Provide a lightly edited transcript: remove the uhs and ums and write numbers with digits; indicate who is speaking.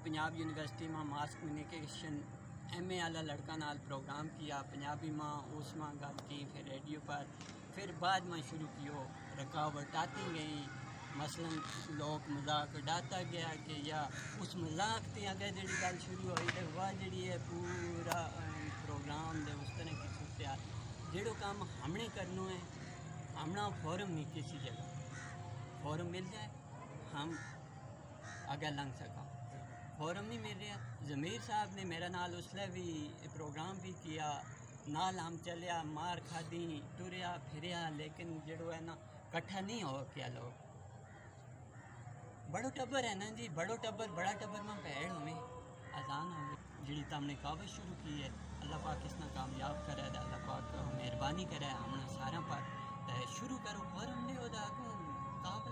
Speaker 1: Punjab university में mass communication MA वाला लड़का नाल प्रोग्राम किया पंजाबी में, उसमें गल की, फिर रेडियो पर, फिर बाद में शुरू किया रुकावट आती गई, मसलन लोग मजाक उड़ाता गया कि या उस मजाक से अगर जी गल शुरू हुई तो वह जी है पूरा प्रोग्राम दे उस तरह की सूरत जो काम हमने करना है, हमना फॉरम नहीं किसी जगह फॉरम मिल जाए हम आगे लंघ सका, फॉरम नहीं मिल रहा। ज़मीर साहब ने मेरा नाल उसले भी प्रोग्राम भी किया, नाल हम चलिया, मार खादी, टुरया फिरया, लेकिन जो है ना कट्ठा नहीं हो क्या लोग बड़ो टब्बर है ना जी, बड़ो टब्बर बड़ा टब्बर में भैड़ हमें आसान हो जी तमने कावज शुरू की है। अल्लाह पाक इसना कामयाब करे, अल्लाह पाक मेहरबानी करे हमने सारा पर शुरू करो फॉरम नहीं होता काबला